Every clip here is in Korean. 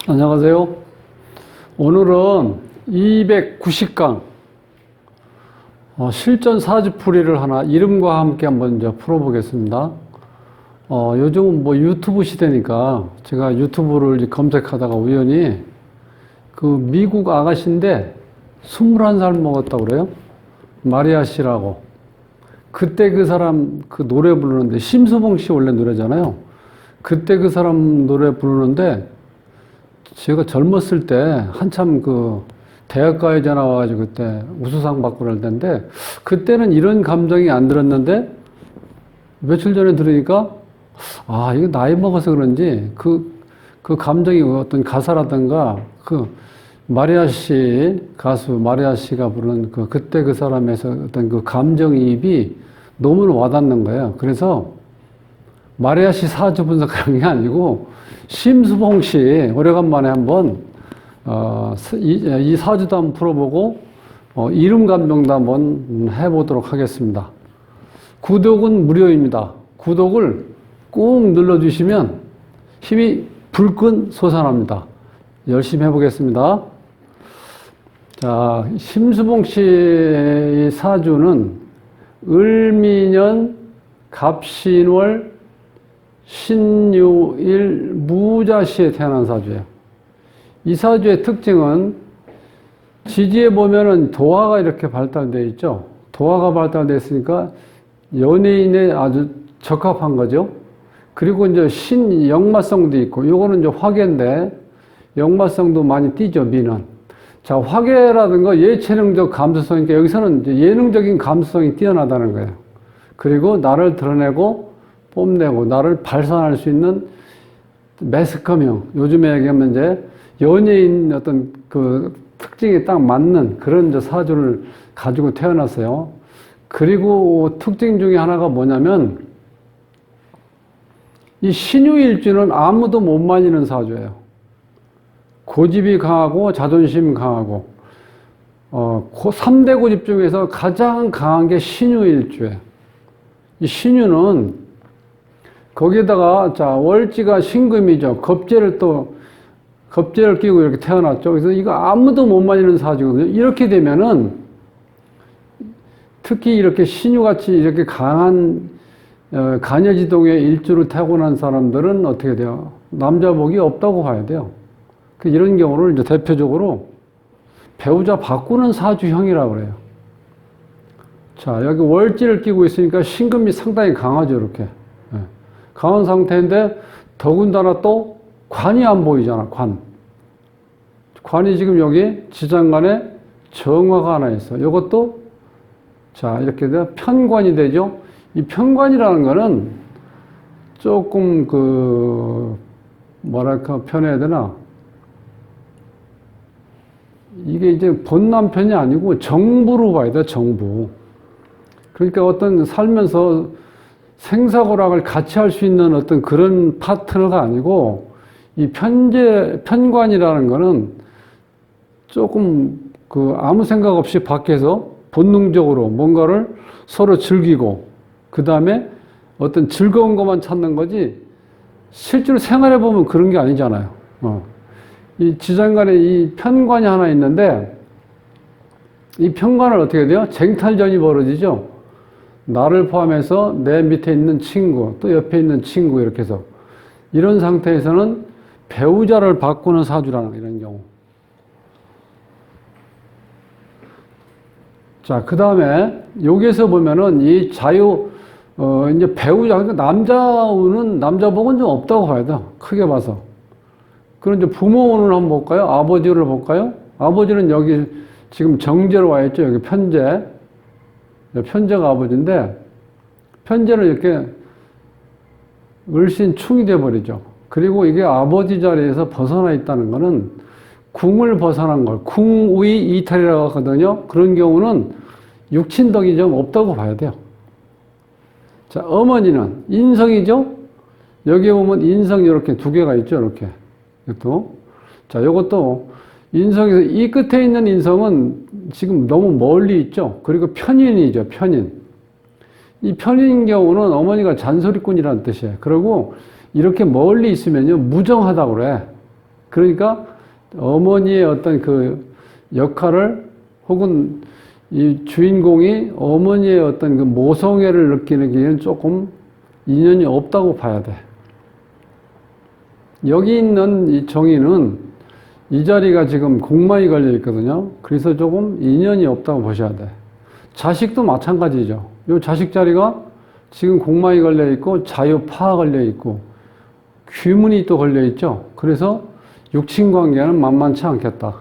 안녕하세요. 오늘은 290강 실전 사주풀이를 하나 이름과 함께 한번 이제 풀어보겠습니다. 요즘은 뭐 유튜브 시대니까 제가 유튜브를 이제 검색하다가 우연히 그 미국 아가씨인데 21살 먹었다고 그래요. 마리아 씨라고. 그때 그 사람 그 노래 부르는데 심수봉 씨 원래 노래잖아요. 그때 그 사람 노래 부르는데 제가 젊었을 때 한참 그 대학가요제 나와가지고 그때 우수상 받고 그럴 텐데 그때는 이런 감정이 안 들었는데 며칠 전에 들으니까 이거 나이 먹어서 그런지 그 감정이 어떤 가사라든가 그 마리아 씨 가수 마리아 씨가 부르는 그때 그 사람에서 어떤 그 감정이입이 너무 와닿는 거예요. 그래서 마리아 씨 사주 분석하는 게 아니고 심수봉 씨 오래간만에 한번 이 사주도 한번 풀어보고 이름 감정도 한번 해보도록 하겠습니다. 구독은 무료입니다. 구독을 꾹 눌러주시면 힘이 불끈 솟아납니다. 열심히 해보겠습니다. 자, 심수봉 씨의 사주는 을미년 갑신월 신유일 무자시에 태어난 사주예요. 이 사주의 특징은 지지에 보면은 도화가 이렇게 발달되어 있죠. 도화가 발달되어 있으니까 연예인에 아주 적합한 거죠. 그리고 이제 신역마성도 있고, 요거는 이제 화계인데 역마성도 많이 띄죠, 미는. 자, 화계라든가 예체능적 감수성이니까 여기서는 이제 예능적인 감수성이 뛰어나다는 거예요. 그리고 나를 드러내고 뽐내고 나를 발산할 수 있는 매스컴형, 요즘에 얘기하면 이제 연예인 어떤 그 특징에 딱 맞는 그런 이제 사주를 가지고 태어났어요. 그리고 특징 중에 하나가 뭐냐면 이 신유일주는 아무도 못 말리는 사주예요. 고집이 강하고 자존심 강하고 3대 고집 중에서 가장 강한 게 신유일주예요. 이 신유는 거기에다가 자 월지가 신금이죠. 겁재를 끼고 이렇게 태어났죠. 그래서 이거 아무도 못 말리는 사주거든요. 이렇게 되면은 특히 이렇게 신유같이 이렇게 강한 간여지동의 일주를 타고난 사람들은 어떻게 돼요? 남자복이 없다고 봐야 돼요. 이런 경우를 이제 대표적으로 배우자 바꾸는 사주형이라고 그래요. 자, 여기 월지를 끼고 있으니까 신금이 상당히 강하죠, 이렇게. 강한 상태인데 더군다나 또 관이 안 보이잖아, 관. 관이 지금 여기 지장간에 정화가 하나 있어. 이것도 자, 이렇게 돼 편관이 되죠. 이 편관이라는 거는 조금 뭐랄까 표현해야 되나? 이게 이제 본남편이 아니고 정부로 봐야 돼, 정부. 그러니까 어떤 살면서 생사고락을 같이 할 수 있는 어떤 그런 파트너가 아니고 이 편관이라는 거는 조금 아무 생각 없이 밖에서 본능적으로 뭔가를 서로 즐기고 그 다음에 어떤 즐거운 것만 찾는 거지 실제로 생활해 보면 그런 게 아니잖아요. 이 지장간에 이 편관이 하나 있는데 이 편관을 어떻게 돼요? 쟁탈전이 벌어지죠. 나를 포함해서 내 밑에 있는 친구, 또 옆에 있는 친구 이렇게 해서 이런 상태에서는 배우자를 바꾸는 사주라는 이런 경우. 자, 그 다음에 여기에서 보면은 이 이제 배우자, 그러니까 남자복은 좀 없다고 봐야 돼. 크게 봐서. 그럼 이제 부모운을 한번 볼까요? 아버지를 볼까요? 아버지는 여기 지금 정제로 와 있죠. 여기 편제. 편제가 아버지인데, 편제는 이렇게 을신충이 되어버리죠. 그리고 이게 아버지 자리에서 벗어나 있다는 거는 궁을 벗어난 걸, 궁의 이탈이라고 하거든요. 그런 경우는 육친덕이 좀 없다고 봐야 돼요. 자, 어머니는 인성이죠? 여기에 보면 인성이 이렇게 두 개가 있죠, 이렇게. 이것도. 자, 이것도 인성에서 이 끝에 있는 인성은 지금 너무 멀리 있죠. 그리고 편인이죠, 편인. 이 편인 경우는 어머니가 잔소리꾼이라는 뜻이에요. 그리고 이렇게 멀리 있으면요, 무정하다고 그래. 그러니까 어머니의 어떤 그 역할을 혹은 이 주인공이 어머니의 어떤 그 모성애를 느끼는 게는 조금 인연이 없다고 봐야 돼. 여기 있는 이 정의는 이 자리가 지금 공마에 걸려 있거든요. 그래서 조금 인연이 없다고 보셔야 돼. 자식도 마찬가지죠. 이 자식 자리가 지금 공마에 걸려 있고 자유파가 걸려 있고 귀문이 또 걸려 있죠. 그래서 육친 관계는 만만치 않겠다.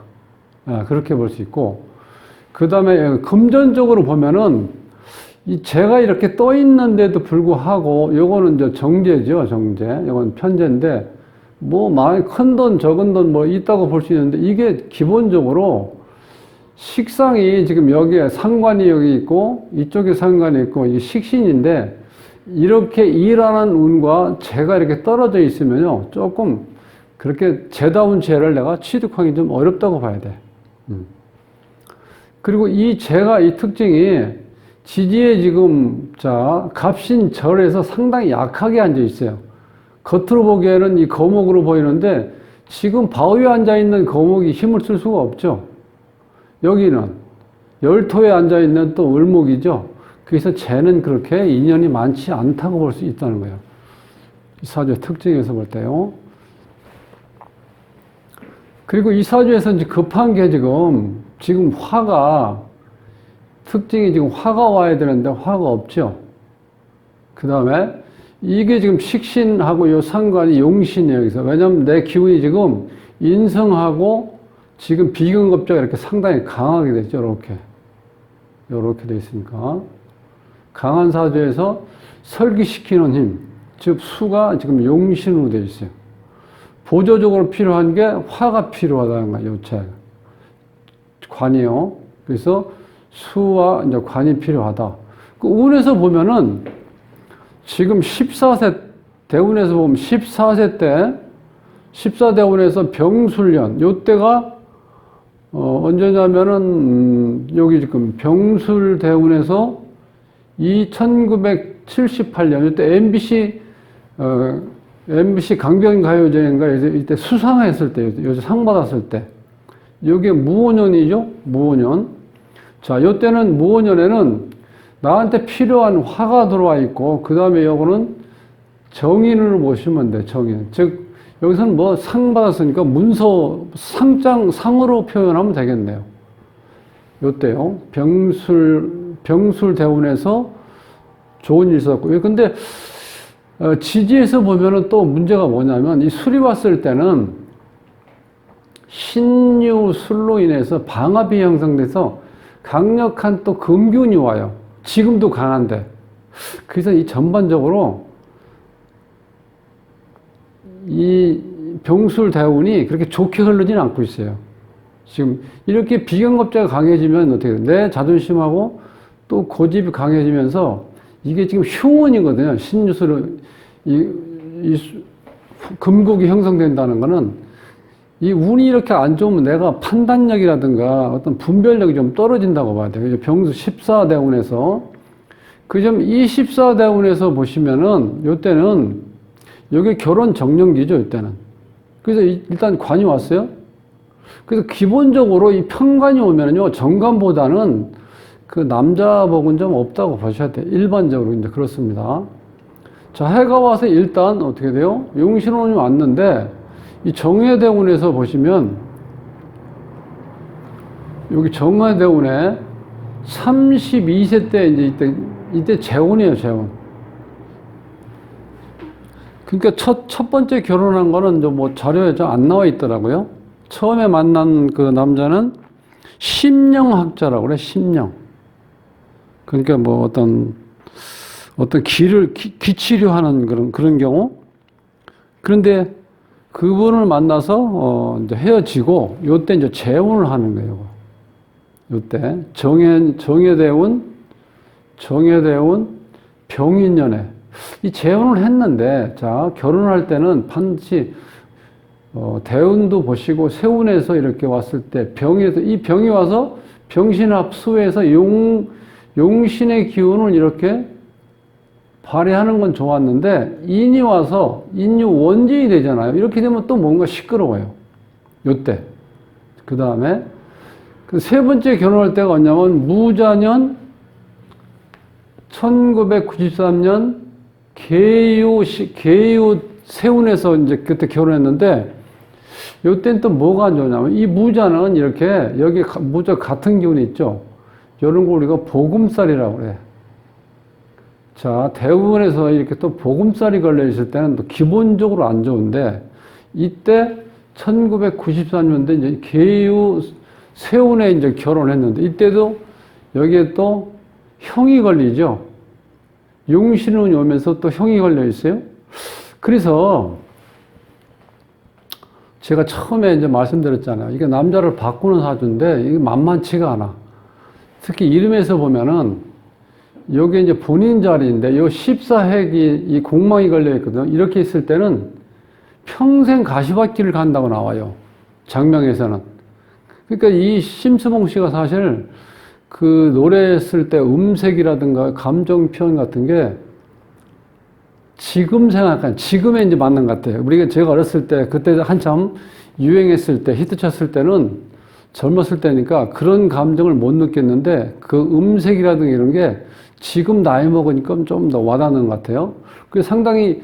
그렇게 볼 수 있고, 그 다음에 금전적으로 보면은 이 재가 이렇게 떠 있는데도 불구하고 요거는 이제 정제죠. 정제. 요건 편제인데 뭐 많이 큰 돈 적은 돈 뭐 있다고 볼 수 있는데 이게 기본적으로 식상이 지금 여기에 상관이 여기 있고 이쪽에 상관이 있고 이게 식신인데 이렇게 일하는 운과 재가 이렇게 떨어져 있으면요 조금 그렇게 재다운 재를 내가 취득하기 좀 어렵다고 봐야 돼. 그리고 이 재가 이 특징이 지지에 지금 자 갑신절에서 상당히 약하게 앉아 있어요. 겉으로 보기에는 이 거목으로 보이는데 지금 바위에 앉아 있는 거목이 힘을 쓸 수가 없죠. 여기는 열토에 앉아 있는 또 을목이죠. 그래서 재는 그렇게 인연이 많지 않다고 볼 수 있다는 거예요. 이 사주의 특징에서 볼 때요. 그리고 이 사주에서 이제 급한 게 지금 화가 특징이 지금 화가 와야 되는데 화가 없죠. 그 다음에 이게 지금 식신하고 요 상관이 용신이에요. 여기서. 왜냐면 내 기운이 지금 인성하고 지금 비견급자가 이렇게 상당히 강하게 됐죠. 이렇게 돼 있으니까. 강한 사주에서 설기시키는 힘, 즉 수가 지금 용신으로 돼 있어요. 보조적으로 필요한 게 화가 필요하다는 거예요. 요체. 관이요. 그래서 수와 이제 관이 필요하다. 그 운에서 보면은 지금 14세, 대운에서 보면 14세 때, 14대운에서 병술년, 요때가, 언제냐면은, 여기 지금 병술대운에서 1978년, 이때 MBC 강변가요제인가, 이때 수상했을 때, 요새 상 받았을 때, 이게 무오년이죠? 무오년. 자, 요때는 무오년에는 나한테 필요한 화가 들어와 있고, 그 다음에 요거는 정인으로 보시면 돼, 정인. 즉, 여기서는 뭐 상 받았으니까 문서, 상으로 표현하면 되겠네요. 요때요. 병술 대운에서 좋은 일 있었고요. 근데, 지지에서 보면은 또 문제가 뭐냐면, 이 술이 왔을 때는 신유술로 인해서 방압이 형성돼서 강력한 또 금균이 와요. 지금도 강한데. 그래서 이 전반적으로 이 병술 대운이 그렇게 좋게 흐르지는 않고 있어요. 지금 이렇게 비견급자가 강해지면 어떻게 돼요? 내 자존심하고 또 고집이 강해지면서 이게 지금 흉운이거든요. 신유술로 금국이 형성된다는 거는 이 운이 이렇게 안 좋으면 내가 판단력이라든가 어떤 분별력이 좀 떨어진다고 봐야 돼요. 병수 14대운에서. 그 점 24대운에서 보시면은, 요때는, 여기 결혼 정년기죠, 이때는. 그래서 일단 관이 왔어요. 그래서 기본적으로 이 편관이 오면은요, 정관보다는 그 남자복은 좀 없다고 보셔야 돼요. 일반적으로 이제 그렇습니다. 자, 해가 와서 일단 어떻게 돼요? 용신운이 왔는데, 이 정해대운에서 보시면 여기 정해대운에 32세 때 이때 재혼이에요, 재혼. 그러니까 첫 번째 결혼한 거는 뭐 자료에 안 나와 있더라고요. 처음에 만난 그 남자는 심령학자라고 그래, 심령. 그러니까 뭐 어떤 기치료 하는 그런 경우. 그런데 그분을 만나서, 이제 헤어지고, 요때 이제 재혼을 하는 거예요. 요때. 정해대운, 병인년에. 이 재혼을 했는데, 자, 결혼할 때는 반드시, 대운도 보시고, 세운에서 이렇게 왔을 때, 이 병이 와서 병신합수에서 용신의 기운을 이렇게 발휘하는 건 좋았는데 인이 와서 인유 원진이 되잖아요. 이렇게 되면 또 뭔가 시끄러워요. 요때. 그 다음에 그 세 번째 결혼할 때가 언냐면 무자년 1993년 계유 세운에서 이제 그때 결혼했는데 요때는 또 뭐가 안 좋냐면 이 무자는 이렇게 여기 무자 같은 기운이 있죠. 이런 거 우리가 보금살이라고 그래. 자, 대부분에서 이렇게 또 보금살이 걸려 있을 때는 또 기본적으로 안 좋은데 이때 1994년도에 이제 계유 세운에 이제 결혼했는데 이때도 여기에 또 형이 걸리죠. 용신운이 오면서 또 형이 걸려 있어요. 그래서 제가 처음에 이제 말씀드렸잖아요. 이게 남자를 바꾸는 사주인데 이게 만만치가 않아. 특히 이름에서 보면은 여기 이제 본인 자리인데 요 14핵이 이 공망이 걸려 있거든요. 이렇게 있을 때는 평생 가시밭길을 간다고 나와요. 장명에서는. 그러니까 이 심수봉 씨가 사실 그 노래했을 때 음색이라든가 감정 표현 같은 게 지금 생각하면 지금에 이제 맞는 것 같아요. 우리가 제가 어렸을 때 그때 한참 유행했을 때 히트 쳤을 때는 젊었을 때니까 그런 감정을 못 느꼈는데 그 음색이라든가 이런 게 지금 나이 먹으니까 좀 더 와닿는 것 같아요. 그래서 상당히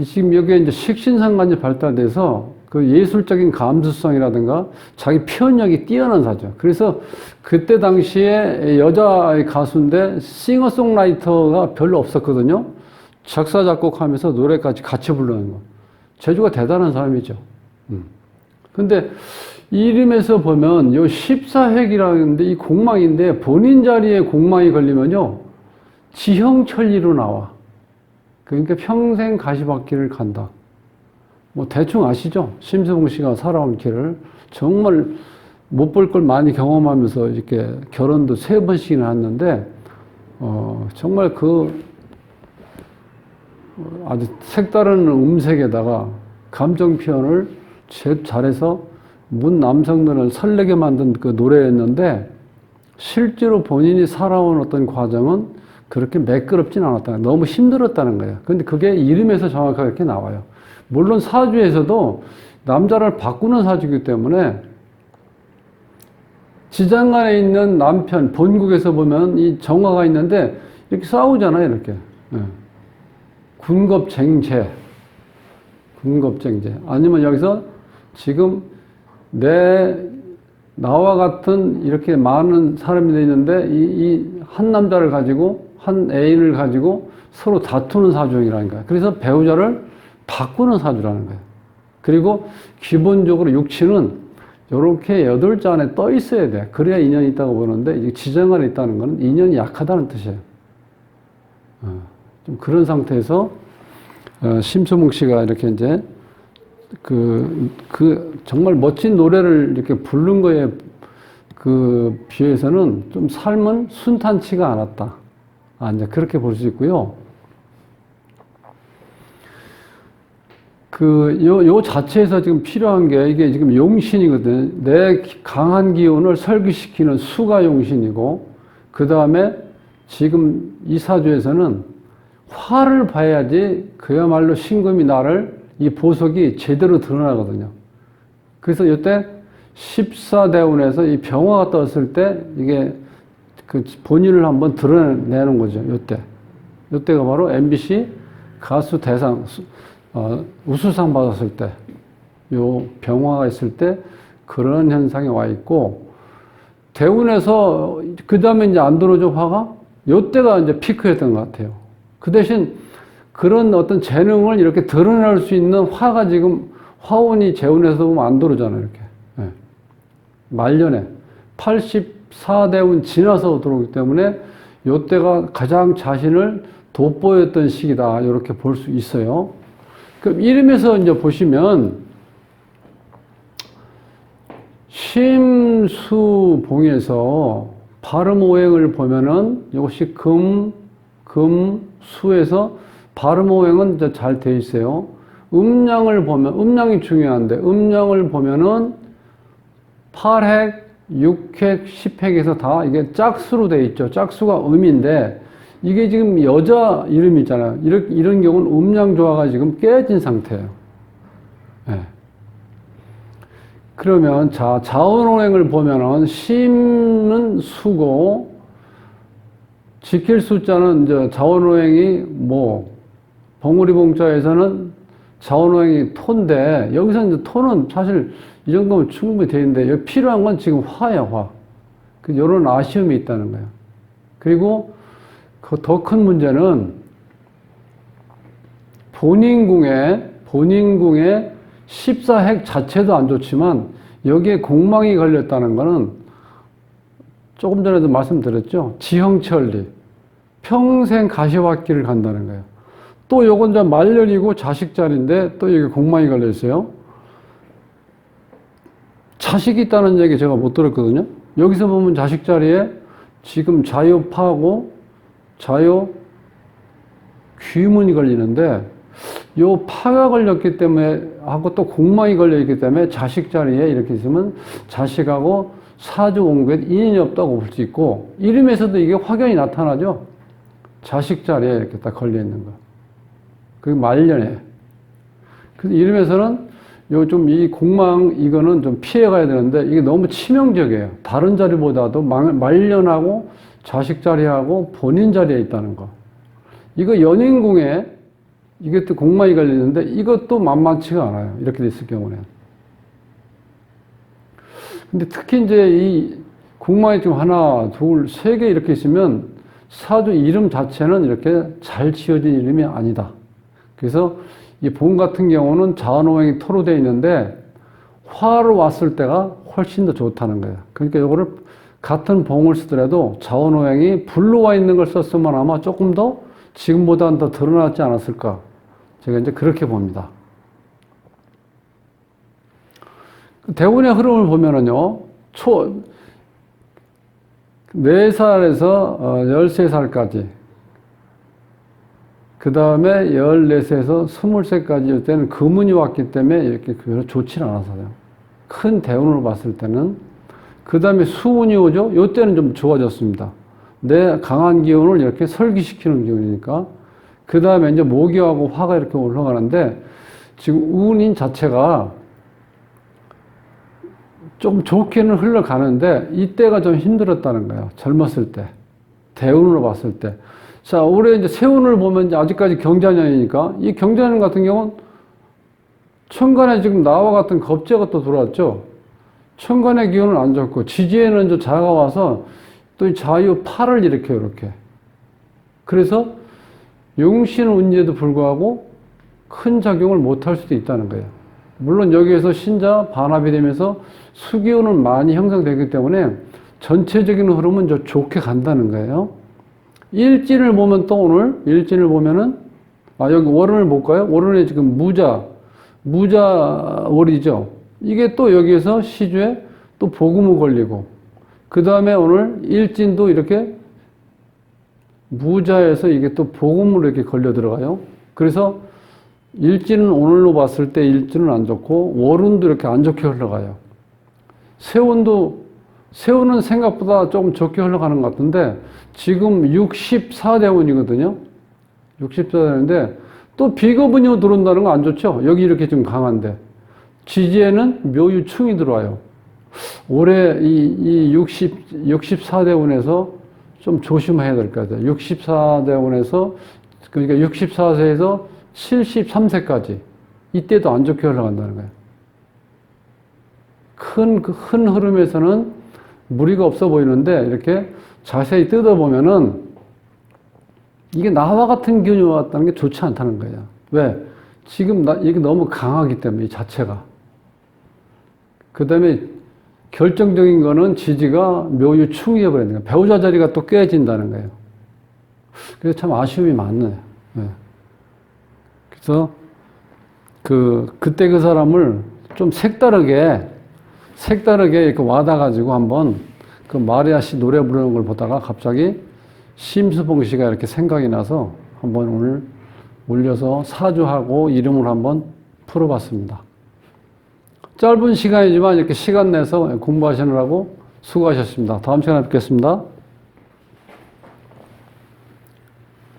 지금 여기에 이제 식신상관이 발달돼서 그 예술적인 감수성이라든가 자기 표현력이 뛰어난 사죠. 그래서 그때 당시에 여자 가수인데 싱어송라이터가 별로 없었거든요. 작사, 작곡하면서 노래까지 같이 부르는 거. 재주가 대단한 사람이죠. 근데 이름에서 보면 요 14핵이라는데 이 공망인데 본인 자리에 공망이 걸리면요. 지형천리로 나와. 그러니까 평생 가시밭길을 간다. 뭐 대충 아시죠? 심수봉 씨가 살아온 길을 정말 못 볼 걸 많이 경험하면서 이렇게 결혼도 3번씩이나 했는데 정말 그 아주 색다른 음색에다가 감정 표현을 잘해서 문 남성들을 설레게 만든 그 노래였는데 실제로 본인이 살아온 어떤 과정은 그렇게 매끄럽진 않았다는 거예요. 너무 힘들었다는 거예요. 근데 그게 이름에서 정확하게 이렇게 나와요. 물론 사주에서도 남자를 바꾸는 사주이기 때문에 지장간에 있는 남편, 본국에서 보면 이 정화가 있는데 이렇게 싸우잖아요, 이렇게. 군겁쟁제. 아니면 여기서 지금 나와 같은 이렇게 많은 사람이 있는데 이 한 남자를 가지고 한 애인을 가지고 서로 다투는 사주형이라는 거예요. 그래서 배우자를 바꾸는 사주라는 거예요. 그리고 기본적으로 육친은 이렇게 8자 안에 떠 있어야 돼. 그래야 인연이 있다고 보는데 이게 지정 안에 있다는 건 인연이 약하다는 뜻이에요. 좀 그런 상태에서 심수봉 씨가 이렇게 이제 정말 멋진 노래를 이렇게 부른 거에 그 비해서는 좀 삶은 순탄치가 않았다. 이제 그렇게 볼 수 있고요. 요 자체에서 지금 필요한 게 이게 지금 용신이거든. 내 강한 기운을 설기시키는 수가 용신이고, 그 다음에 지금 이 사주에서는 화를 봐야지 그야말로 신금이 이 보석이 제대로 드러나거든요. 그래서 이때 14대운에서 이 병화가 떴을 때 이게 그 본인을 한번 드러내는 거죠. 이때가 바로 MBC 가수 대상, 우수상 받았을 때, 요 병화가 있을 때 그런 현상이 와 있고, 대운에서 그 다음에 이제 안 들어오죠, 화가? 요때가 이제 피크였던 것 같아요. 그 대신 그런 어떤 재능을 이렇게 드러낼 수 있는 화가 지금 화운이 재운에서 보면 안 들어오잖아요, 이렇게. 말년에 84대운 지나서 들어오기 때문에 요때가 가장 자신을 돋보였던 시기다, 이렇게 볼 수 있어요. 그럼 이름에서 이제 보시면 심수봉에서 발음오행을 보면은 이것이 수에서 발음오행은 이제 잘 돼 있어요. 음양을 보면, 음양이 중요한데, 음양을 보면은 8핵, 6핵, 10핵에서 다 이게 짝수로 돼 있죠. 짝수가 음인데, 이게 지금 여자 이름이 있잖아요. 이런 경우는 음양 조화가 지금 깨진 상태예요. 네. 그러면 자, 자원운행을 보면은 심은 수고, 지킬 숫자는 이제 자원운행이 뭐, 봉우리 봉자에서는 자원운행이 토인데, 여기서 이제 토는 사실 이 정도면 충분히 되는데, 여기 필요한 건 지금 화예요, 화. 이런 아쉬움이 있다는 거예요. 그리고 그 더 큰 문제는 본인궁에 14핵 자체도 안 좋지만 여기에 공망이 걸렸다는 거는 조금 전에도 말씀드렸죠. 지형천리. 평생 가시밭길을 간다는 거예요. 또 요건 좀 말년이고 자식 자리인데 또 여기 공망이 걸려 있어요. 자식이 있다는 얘기 제가 못 들었거든요. 여기서 보면 자식 자리에 지금 자요파고 자요 귀문이 걸리는데 요 파가 걸렸기 때문에 하고 또 공망이 걸려있기 때문에 자식 자리에 이렇게 있으면 자식하고 사주 원국에 인연이 없다고 볼 수 있고 이름에서도 이게 확연히 나타나죠. 자식 자리에 이렇게 딱 걸려있는 거. 그게 말년에. 그래서 이름에서는 요 좀 이 공망 이거는 좀 피해가야 되는데 이게 너무 치명적이에요. 다른 자리보다도 말년하고 자식 자리하고 본인 자리에 있다는 거. 이거 연인궁에 이게 또 공망이 걸리는데 이것도 만만치가 않아요. 이렇게 됐을 경우는. 근데 특히 이제 이 공망이 좀 하나, 둘, 세 개 이렇게 있으면 사주 이름 자체는 이렇게 잘 지어진 이름이 아니다. 그래서 이 봉 같은 경우는 자원호행이 토로 되어 있는데 화로 왔을 때가 훨씬 더 좋다는 거예요. 그러니까 이거를 같은 봉을 쓰더라도 자원호행이 불로 와 있는 걸 썼으면 아마 조금 더 지금보다는 더 드러났지 않았을까. 제가 이제 그렇게 봅니다. 대운의 흐름을 보면은요, 4살에서 13살까지, 그 다음에 14세에서 20세까지 이때는 금운이 왔기 때문에 이렇게 별로 좋지 않아서요. 큰 대운으로 봤을 때는. 그 다음에 수운이 오죠? 이때는 좀 좋아졌습니다. 내 강한 기운을 이렇게 설기시키는 기운이니까. 그 다음에 이제 목요하고 화가 이렇게 올라가는데 지금 운인 자체가 좀 좋게는 흘러가는데 이때가 좀 힘들었다는 거예요. 젊었을 때. 대운으로 봤을 때. 자, 올해 이제 세운을 보면 이제 아직까지 경자년이니까 이 경자년 같은 경우는 천간에 지금 나와 같은 겁재가 또 들어왔죠. 천간의 기운은 안 좋고 지지에는 이제 자가 와서 또 이 자유 팔을 일으켜요, 이렇게. 그래서 용신 운제도 불구하고 큰 작용을 못할 수도 있다는 거예요. 물론 여기에서 신자 반합이 되면서 수기운은 많이 형성되기 때문에 전체적인 흐름은 좀 좋게 간다는 거예요. 일진을 보면 또 오늘 일진을 보면은 여기 월운을 볼까요? 월운에 지금 무자월이죠. 이게 또 여기에서 시주에 또 복음이 걸리고 그 다음에 오늘 일진도 이렇게 무자에서 이게 또 복음으로 이렇게 걸려 들어가요. 그래서 일진은 오늘로 봤을 때 일진은 안 좋고 월운도 이렇게 안 좋게 흘러가요. 세운은 생각보다 조금 좋게 흘러가는 것 같은데 지금 64대운이거든요. 64대운인데 또 비거분이 들어온다는 거 안 좋죠. 여기 이렇게 좀 강한데 지지에는 묘유충이 들어와요. 올해 이 64대운에서 좀 조심해야 될 것 같아요. 64대운에서 그러니까 64세에서 73세까지 이때도 안 좋게 흘러간다는 거예요. 큰 흐름에서는 무리가 없어 보이는데 이렇게 자세히 뜯어보면은 이게 나와 같은 기운이 왔다는 게 좋지 않다는 거예요. 왜? 지금 이게 너무 강하기 때문에 이 자체가. 그 다음에 결정적인 거는 지지가 묘유충이 해버리는 거예요. 배우자 자리가 또 깨진다는 거예요. 그래서 참 아쉬움이 많네요. 네. 그래서 그때 그 사람을 좀 색다르게 이렇게 와닿아가지고 한번 그 마리아 씨 노래 부르는 걸 보다가 갑자기 심수봉 씨가 이렇게 생각이 나서 한번 오늘 올려서 사주하고 이름을 한번 풀어봤습니다. 짧은 시간이지만 이렇게 시간 내서 공부하시느라고 수고하셨습니다. 다음 시간에 뵙겠습니다.